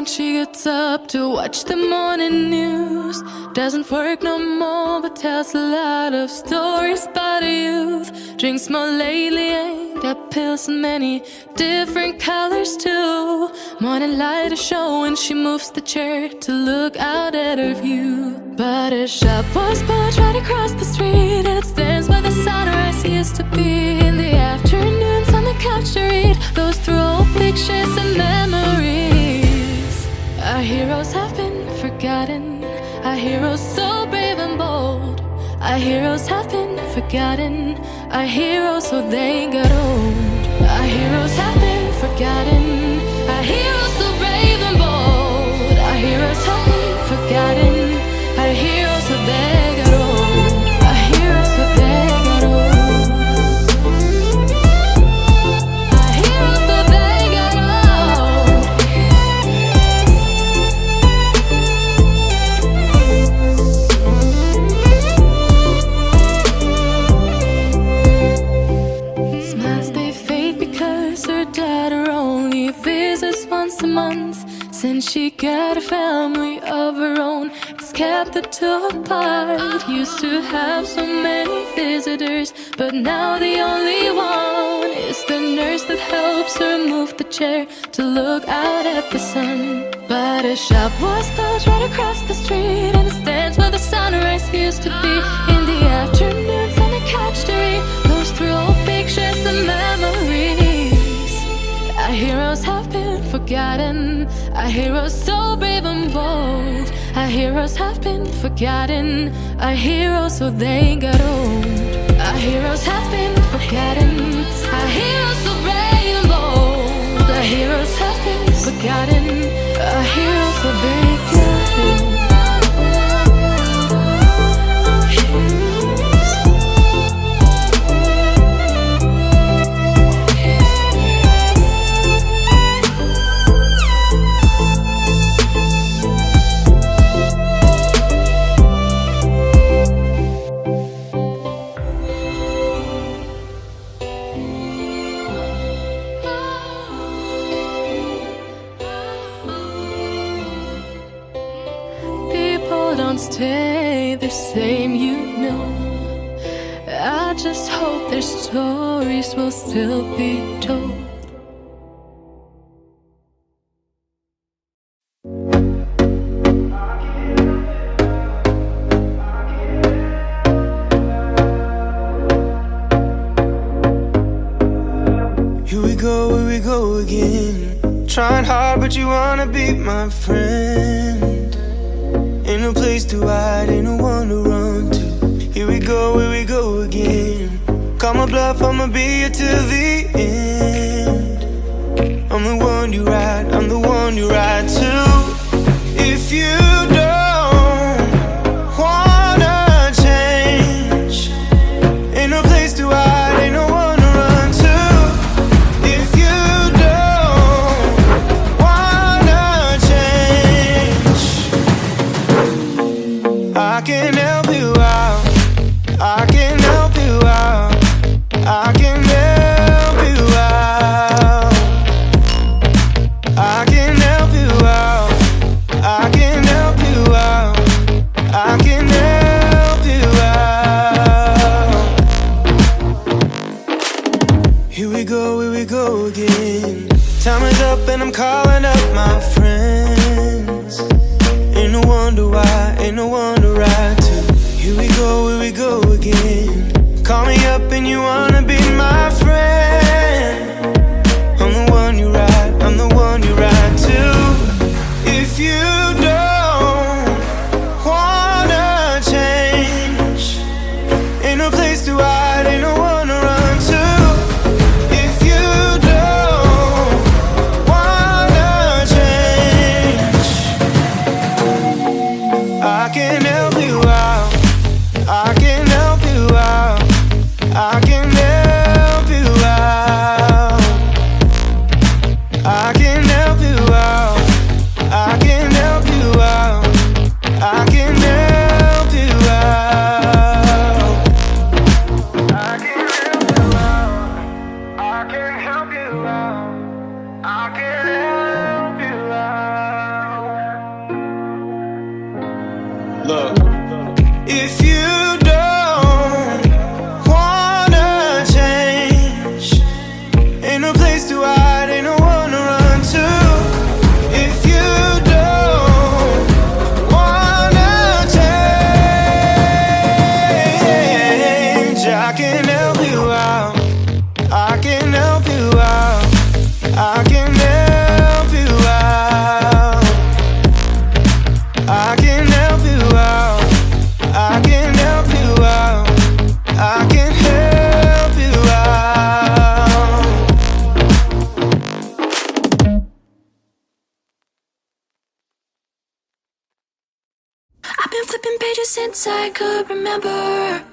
when she gets up to watch the morning news. Doesn't work no more, but tells a lot of stories about her youth. Drinks more lately, ain't got pills in many different colors too. Morning light is showing, she moves the chair to look out at her view. But her shop was built right across the street, and it stands where the sunrise used to be. In the afternoons on the couch to read, goes through old pictures and memories. Our heroes have been forgotten, our heroes so brave and bold. Our heroes have been forgotten, our heroes so they got old. Our heroes have been forgotten, our heroes so brave and bold. Our heroes have been forgotten, our heroes so they got old. Our heroes so they got old. Our heroes so they got old. Smiles they fade because her daughter only visits once a month. Since she got a family of her own, it's kept the two apart. Used to have so many visitors, but now the only one is the nurse that helps her move the chair to look out at the sun. But her shop was built right across the street, and it stands where the sunrise used to be. In the afternoons on the couch to read, goes through old pictures and memories. Our heroes have been forgotten, our heroes so brave and bold. Our heroes have been forgotten, our heroes so they got old. Our heroes have been forgotten, our heroes so brave and bold. Our heroes have been forgotten, our heroes so they got old. Don't stay the same, you know. I just hope their stories will still be told. Here we go again. Trying hard, but you wanna be my friend. Ain't no place to hide, ain't no one to run to. Here we go again. Call my bluff, I'ma be here till the end. I'm the one you ride, I'm the one you ride to. If you don't wanna change, ain't no place to hide, ain't no one to run to. If you don't wanna change, I can help you out, I can help you out, I can help you out, I can help you out, I can help you out, I can help you out. Here we go again. Time is up and I'm calling up my friends. Ain't no wonder why, ain't no one to ride to. Here we go again. Call me up and you wanna be my friend. I'm the one you ride, I'm the one you ride to. If you don't wanna change, ain't no place to hide, ain't no one to run to. If you don't wanna change, I can help you out, I can help you out, I can help since I could remember,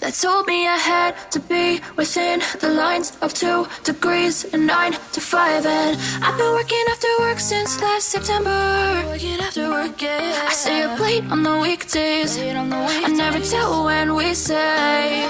that told me I had to be within the lines of 2 degrees and 9 to 5. And I've been working after work since last September. Working after work, yeah. I stay up late on the weekdays. I never tell when we say